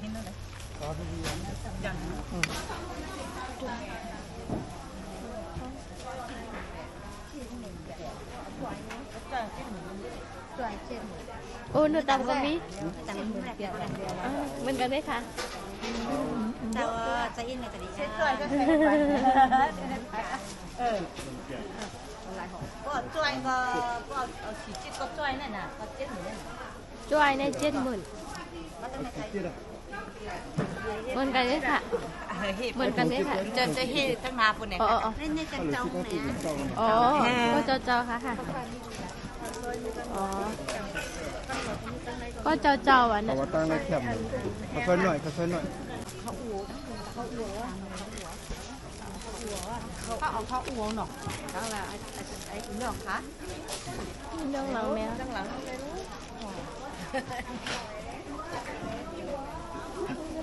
ที่นั่นเลยยังโอ้หนูตำก็มีเหมือนกันไหมคะจะอินในจะดีเช็ด ช่วยก็ช่วยก็ช่วยก็ขีดก็ช่วยนั่นน่ะก็เจ็ดหมื่น ช่วยใน70,000เหมือนกันไหมคะเหมือนกันไหมคะ จะเฮตั้งนาปุ่นเนี่ย เล่นในกันจองเนี่ย อ๋อก็เจ้าค่ะอ๋อก็เจ้าอ่ะ เอา เนี่ย ว่าตั้งได้แคบค่อยๆหน่อยค่อยๆหน่อย เขาเอาข้าวอ้วงหนอกตั้งละไอ้หนอกคะ เรื่องหลังแมว ตั้งหลังเลยลูก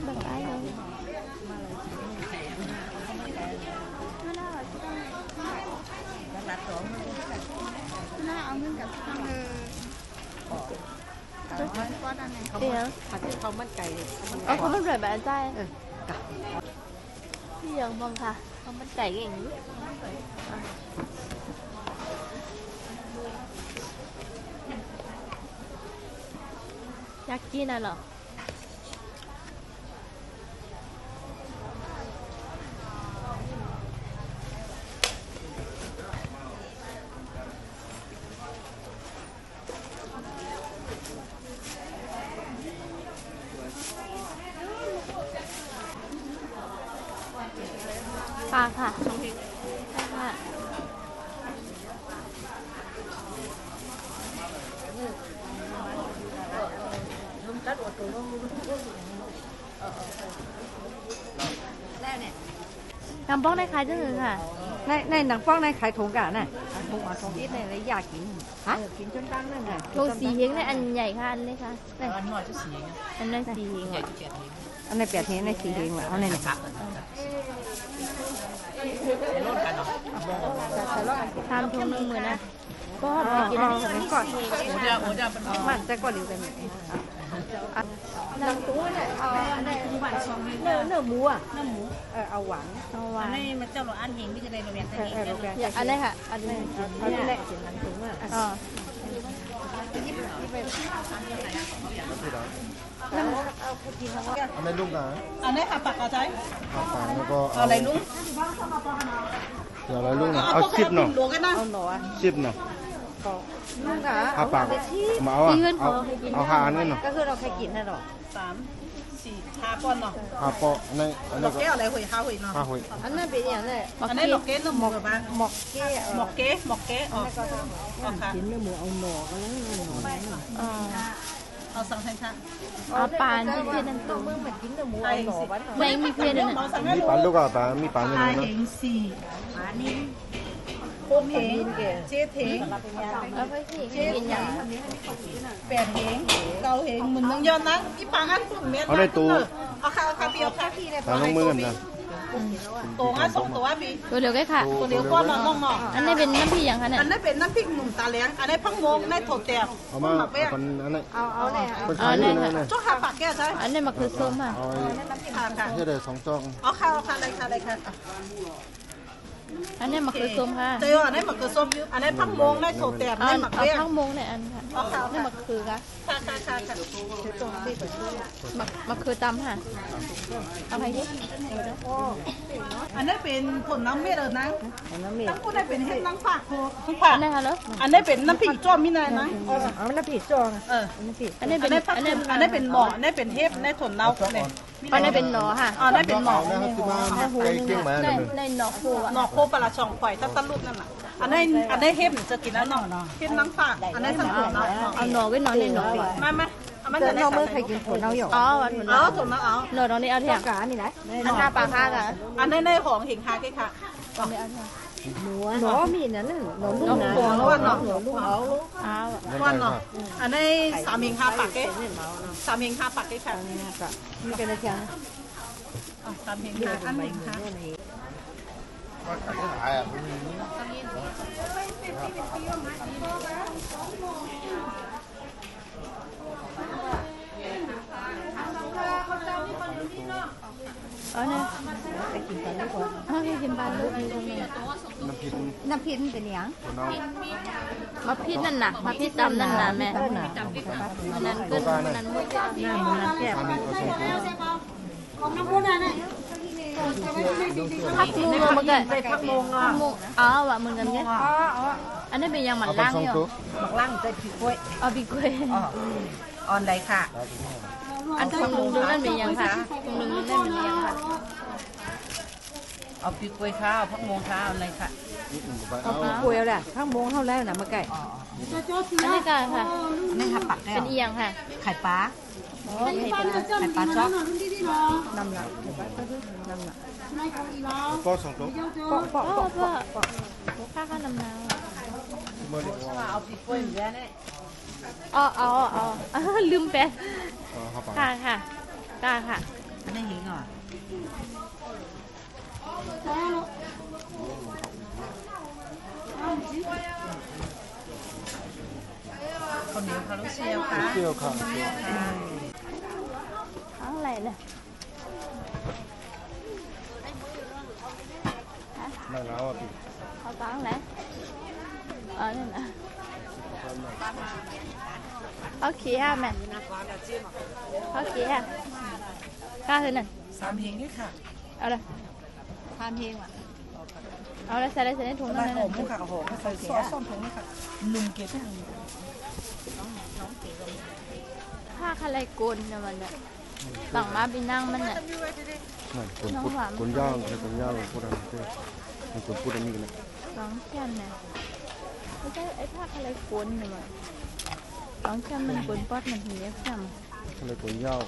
แบบไอ้เลย รัดสอง หน้าเอาเงินกับตั้งเดี๋ยวเขามั่นใจ เอาเขาเป็นแบบใจพี่ยังมองค่ะเขามันใจอย่างนี้อยากกินอ่ะเหรอปลาค่ะใช่ค่ะน้ำบ้องได้ขายจังเลยค่ะ ในหนังฟ้องในขายถุงกันน่ะถุงอ่ะถุงนิดเนี่ยเลยอยากกินฮะกินจนตั้งนั่นน่ะ โลสีเฮงในอันใหญ่ค่ะอันเล็กค่ะ อันหน่อยจะสี อันนั้นสีเฮง ใหญ่ที่เจ็ดนี้ อันใน8เฮงใน4เฮงเอาใน ครับรถกันเนาะ ทำทุ่งนึงเหมือนนะก็ อ๋อ กิน อ๋ ได้ อก่อน โอ้เจ้าเป็น มันจะก่อนหรือเป็นหนังตู้เนี่ยเอาอันนี้เนื้อหมูอ่ะเนื้อหมูเอาหวาน เอาหวา อัน น นี้มันเจ้าหลอันเฮงที่จะได้โรงเรียน โรงแรม อันนี้ค่ะอันนี้ เอาที่แรกกินหนังตู้อ่ะ อ๋อ อันนี้ลูกนะ อันนี้ค่ะปักเอาใจ เอาปากแล้วก็ เอาอะไรลุง เดี๋ยวอะไรลูกนะเอาชิปเนาะ หลวงกันนะ เอาหนอ ชิปเนาะ ลูกอ่ะ เอาปากมาเอาเอาหาอันนี้เนาะ ก็คือเราเคยกินนะหรอ 3 4 5ก้อนเนาะ หาเปาะในอัน หล นี้ อก ก็ แก้วอะไรหวย5หวยเนาะ ห้าหอย อันนั้นเป็นอย่างไร อันนี้หลอกเก้น้ำหมูกับบ้าง หมกเกี้ย หมอกเก้หมอกเก้ออกออกค่ะ กินเนื้อหมูเอาหนอก็แล้ว อ๋อ เอาสังเทนค่ะ เอาปานที่เพียนนั่นตัว เมื่อมันกินเนื้อหมูเอาหนอวัน ในมีเพียนนั่นน่ะ มีปลาลูกอ่ะปลามีปลาอยู่ อา ใน เห นั้น งสี่อานี่โคมเหงเจ๊เถง แล้วก็ที่กินอย่าง แปดเหงเกาเหงเหมือนน้องยอนนะอีปังอันฝุ่นเม็ดเอาค่ะเบียวค่ะพี่เนี่ย ปลาลงมือกันนะ ตัวอ่ะสองตัวพี่ ตัวเดียวกันค่ะ ตัวเดียวก้อนน้องๆ อันนี้เป็นน้ำพริกอย่างค่ะเนี่ย อันนั้นเป็นน้ำพริกหนุ่มตาแหลงอันนี้พังโมงในโถแตบ เอามา หมักแป้ง คนอันนั้น เอาเนี่ย คนขายอยู่ในนั้น จ้าค่ะปากแก้วใช่ อันนี้มันคือส้มค่ะ เอา ค่ะค่ะ ให้ได้2จ้อง เอาค่ะอะไรค่ะอะไรค่ะ อันนี้มันคือส้มค่ะ เจออันนี้หมักกระส้มอยู่อันนี้พังโมงในโถแตบ เอา ในหมัก เอา แป้ง ข้างมงในอันค่ะ เอาค่ะ นี่มันคือค่ะ ค่ะ มันคือตำค่ะเอาไปดิ อันนี้เป็นผลน้ำเม็ดนะ น้ำมี ทั้งคู่ได้เป็นเห็ดนังผักทั้งผั อั ก นนี้ค่ะแล้ว อันนี้เป็นน้ำพริกจ้อมมินายนะ เอาน้ำผีจอง อันนี้ อันนี้ เป็ เป็น น อันนี้เป็นหมออันนี้เป็นเทปอันนี้ถนเน่าเนี่ย อันนี้เป็นหนอค่ะ อันนี้เป็นหมอ เอานะครับที่มาไก่เกี้ยงมา ใน หนึ่ง ในหนอโคอ่ะ หนอกโคปลาช่องข่อยถ้าตะลุดนั่นน่ะอันนี้เทปจะกินแล้วหนอเทปนังผักอันนี้สันถุงเนาะ เอาหนอไว้หนอในหนอ มาเอามัน แต่ จะได้ น้องเมื่อเคยกินผลเอาหยอก อ๋อวันหน เอา อ ถนเน่าเอา หนอตรงนี้เอาเถ ต้อ อะ งการนี่ไหน อันหน้าปลาค่าค่ะ อันนี้ในของหิงคาแค่ค่ะ ตรงนี้เอาเถอะ หนอมีนั่นน่ะหนอลูกนะ หนอลูกเนาะ หนอลูกเอา เอา ก้อนเนาะอันนี้สามหิงคาปากแค่สามหิงคาปากแค่ค่ะ มีกันนะจ๊ะ สามหิงคาอันหิงคา ว่าขายขายอ่ะ บ้านลูกมีตรงนี้ น้ำพริก น้ำพริกเป็นหยัง คนเอา มาพิษนั่นน่ะมาพิษตำนั่นน่ะแม่ ต้นน่ะ มันนั้นเกินมันนั้นมุด หน้ามันน้ำแก้ว อันนี้เอาใส่ถุง พักมูมาเกิด ไปพักโมงอ่ะ มูอ๋อว่ะมึงกันเนี่ยอันนี้เป็นยังหมัน เอาไป ล่าง สอง เนี่ย ตัว บักล่างใจผีกล้วย เอาปีกล้วย ออนไลน์ค่ะ อันของลุงดูนั่นเป็นยังค่ะของลุงดูนั่นเป็นยังค่ะ เอาปีกล้วยข้าวพักโมงข้าวอะไรค่ะ เอาไป กล้วยแล้วพักโมงเท่าแล้วนะมาไก่ อันนี้กันค่ะ นี่ค่ะปักแก้ เป็ วน อียังค่ะ ไข่ปลา โอ้ยเป็น ไข่ปลาช็อกน้ำหนักน้ำหนัก ก็สองตัว ปอก พ่อข้าข้านำนาว เมื่อเด็กว่า เอาปีกล้วยเหลือเนี่ย อ๋อลืมไป เข้าไป ค่ะค่ะ อันนี้หิงอ่ะคนเหนียวคารุเซียวค่ะ เที่ยวค่ะ อะไรเนี่ย ไม่แล้วอ่ะพี่ เอาตังไหนนั่นน่ะเอาขี้ฮะแม่เอาขี้ฮะกล้าขึ้นน่ะ 3เพลงด้วยค่ะ เอาเลยทานเพลงว่ะเอาเลยใส่ในถุงนั่น โอ้โหค่ะโอ้โหใส่ซอสส้มถุงนี่ค่ะลุงเก็บ ผ้าคาไลโกนเนี่ยมันเนี่ยต่างมาบินั่งมันเนี่ย นั่นคนพูดคนย่างคนย่างพูดอะไรเต้คนพูดอันนี้กันนะ ร้องเทียนเนี่ยไม่ใช่ไอ้ผ้าคาไลโกนเนี่ยมันร้องเทียนมันกวนป๊อดมันหีเอฟซัม อะไรคนย่าง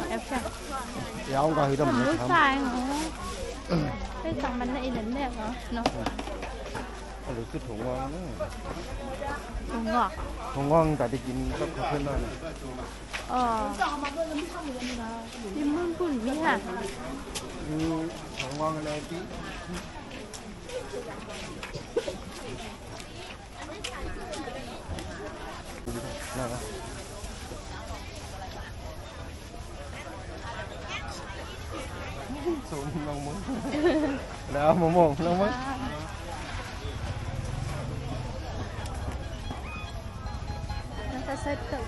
เอฟซัม ย่างก็คือ ทำ ทำ รู้ ทำ สายเหรอไปสั่งมันในอินเทอร์เน็ตเหรอเนาะ หรือคือถุงว่าง ถุงงอก ถุงว่างแต่ได้กินก็เพื่อนได้ อ๋อที่มึงปุ่นมีค่ะ ถุงว่างอะไรพี่น่ารักสูงลงมึงแล้วมองลงมึง มันจะเซ็ตตึก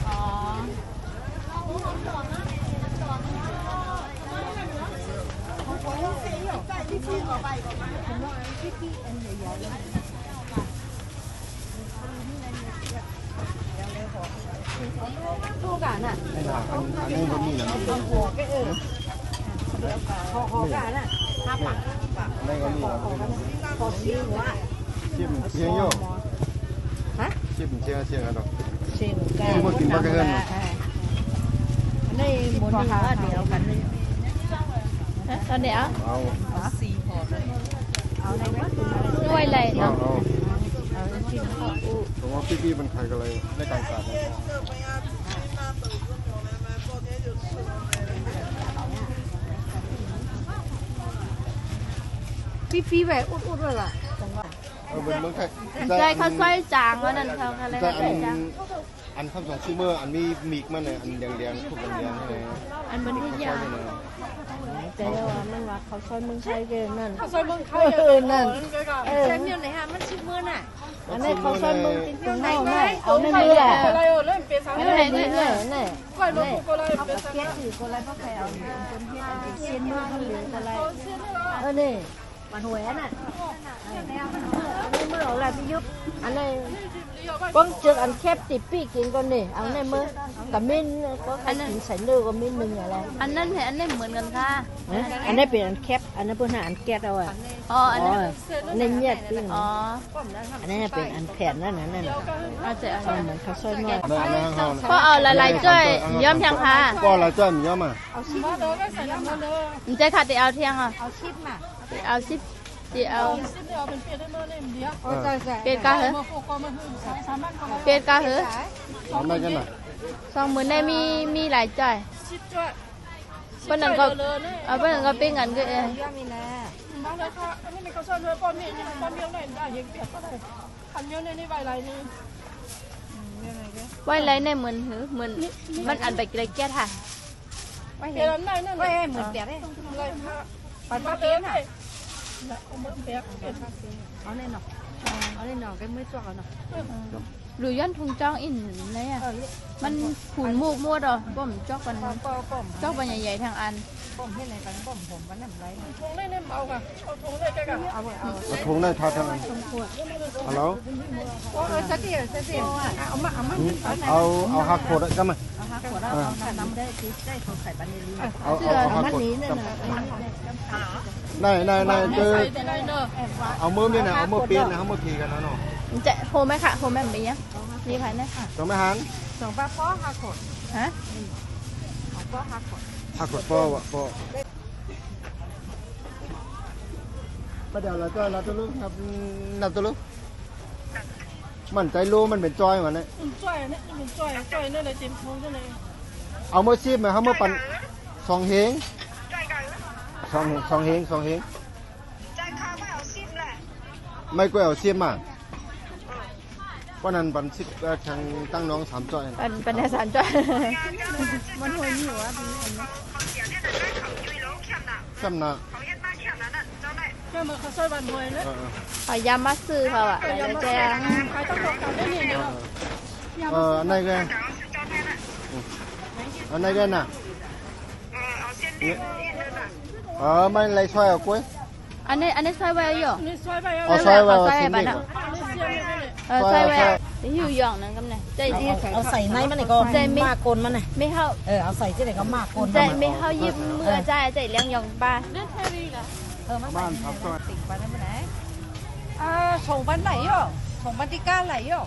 อ๋อ คู่กันอ่ะ ไอ้หนาอันนี้ก็มีนะ หัวก็คอกันอ่ะห้าปาก ได้ก็มีนะ คอซีหัว ชิมเชียงโย่ ฮะ ชิมเชียงกันดอก เชียงกันนี่หมุนหัวเดียวกันนี่ ตอนเนี้ย เอา สีพอเอาในวัด ด้วยเลย เอา เนาะ เอาผมว่าพี่มันใครกันเลยในการศาสตร์ ฟีแบบอุดๆเลยล่ะ เป็นเมืองไทย ใจเขาซอยจางแล้วนั่นเขาอะไร แต่ ซอยจาง อันคำสองชื่อเมื่ออันมีมีกมันเลยอันแดงๆพวกแดงๆเลย อันบนที่ยาง แต่ว่ามันว่าเขาซอยเมืองไทยเกินนั่น เขาซอยเมืองไทย นั่น เส้นอยู่ไหนฮะมันชื่อเมืองน่ะ อันนี้เขาซอยเมืองจริงๆไม่เอาในมือแหละ อะไรเล่นเป็นสาม เอาในมือเลยนี่ ก้อยลูกก็เลย เอา เป็น กระเทียมถือคนไรเพราะใครเอาคนที่อันเซียนมือมันเหลืออะไรนี่มันหัวน่ะอันนี้มือเอาอะไรพี่ยุบอันนี้ป้องจึกอันแคบติดปีกินก่อนนี่เอาในมือกับมิ้นก็อันนั้นใส่เลือกับมิ้นหนึ่งอะไร อันนั้นเห็นอันนี้เหมือนกันค่ะ อันนี้เป็นอันแคบอันนั้นเป็นอันแก๊สเอาอ่ะ อ๋ออันนั้น อันนี้เนี่ยปิ้ง อ๋อ อันนี้เป็นอันแผ่นนั่นนั่น อาจจะ เหมือนข้าวซอยนวด ได้แล้วเขา พอเอาละลายจ้อยย้อมเทียงค่ะ ก็อะไรจ้อยมีเยอะมา มาเด้อก็ใส่น้ำมาเด้อ มันใจขาดแต่เอาเทียงอ่ะ เอาชิปมา เอาสิตีเอา สิเดียวเป็นเปียได้เมื่อเนี่ยเดียว โอ้ใส่ใส่ เป็ดกาเหรอ มาโคก็มาหื้อสามารถก็มา เป็ดกาเหรอ ทำได้กันน่ะ 20,000ได้มีหลายจ้อย ชิดจ้วย เพิ่นนั่นก็เอาเพิ่นนั่นก็เป็นกันก็เออ ย่ามีนะ มาเลยค่ะอันนี้มันก็ซอยเรือป้อนนี่ป้อนเมียงไหนได้ยังเปียกก็ได้ขันเมียงในนี่ใบไรนี่ ยังไง ไว้ไรในเหมือนหือเหมือนมันอันไปเลยแก้ค่ะไว้ เดี๋ เห็ ยวน นั่นนั่น เว้ยเหมือนเปียกเลย เลยผ้า ปันปลาเปียกน่ะ เอาหมดเปียก เอาเลยเนาะเอาเลยเนาะcái mới cho vào นาะ หรือย้อนทงจ้องอินเลยอ่ะมันขุนมูกมัวดอ่ะบ่มจอกกัน ป้อม จอกบันใหญ่ๆทางอัน ป้อมเฮ็ดอะไรกันป้อมผมวันนั้นไร ทงได้เนี่ยเอาค่ะเอาทงได้แค่กัน เอาเอา เอาถุงได้ทาทางฮัลโหล สักทีเอามาเอาหักโคดกันมา เอาหักหัวเราเอาน้ำได้ที่ได้เขาใส่ปันนี้ เอาหัก มัน โคด นี้เนี่ยนะ นายเจอ ใส่แต่ไรเนอะ เอามือนี่นะเอามือเปลี่ยนนะเอามือขี่กันนะเนาะ จะโฮไหมค่ะโฮแม่มีอ่ะมีใครนะ ต้องไม่หัน สองป้าป้อหักขด ฮะ เอาป้อหักขด หักโคดป้อวะป้อประเดี๋ยวเราจะตัวลูกครับนับตัวลูกมันใจรู้มันเป็นจอยมันเนี่ย มันจ่อยเนี่ยมันจ่อยนั่นเลยเต็มทงนั่นเลย เอามือซีบมาเอามือปั่นสองเฮงสองเฮงไม่กล้วยเอาซีบมาเพราะนั้นปั่นซีบทางตั้งน้อง3 จอย เป็นได้สารจ้อย มันหัวหิวอ่ะพี่เห็นไหม ซ้ำนะ แค่มาเขาซอยบันหวยเลย พยายามมาซื้อเขาอ่ะแต่จะ ใครต้องบอกกันได้เนี่ยเนาะ อันไหนกันอันไหนกันน่ะไม่ไรช่วยเอากล้วย อันนี้ซอยไว้อยู่ นี่ซอยไป เอาซอยไว้ ซอย ซี ไว้ บ บ้าน นี่ อ่ะ เสียไม่ได้เลย ซอยไว้ที่อยู่ย่องนั่นก็เนี่ยใจ เอาใส่ในมันเลยก็มากกลมันเลย ไม่เข้า เอาใส่ที่ไหนก็มากกล ใจไม่เข้ายิบมือใจใจเลี้ยงยองบ้าน บ้านทับจอย ติ่งไปได้ไหมส่งบ้านไหนอ่ะส่งบ้านที่ก้าไหนอ่ะ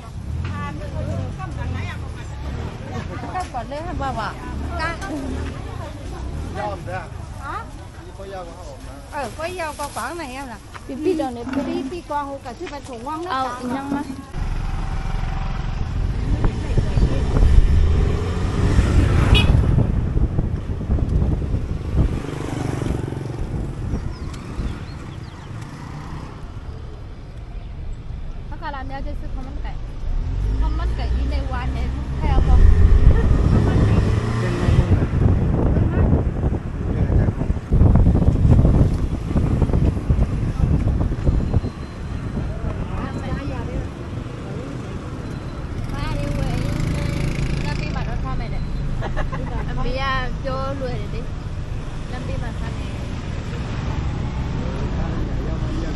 ก้าก่อนเลยค่ะบ่าวก้าย อมเด้อนี่ก็ยาวกว่าผมนะ có dao có khoảng này em là พี่ดอนเนี่ย đi qua hồ cả sư phải thủ ngon เอาอีนังมา ถ้าการร้านนี้จะซื้อข้าวมันไก่ที่ในวันเนี่ยแค่เอาพอ เป็นไงมึงเนี่ยจากของ มาดิเว้ยน้ำปีบัตรรถพ่อแม่เนี่ยน้ำปีอะโจ้รวยเลยดิน้ำปีบัตรพ่อแม่ ยาวมาเยี่ยม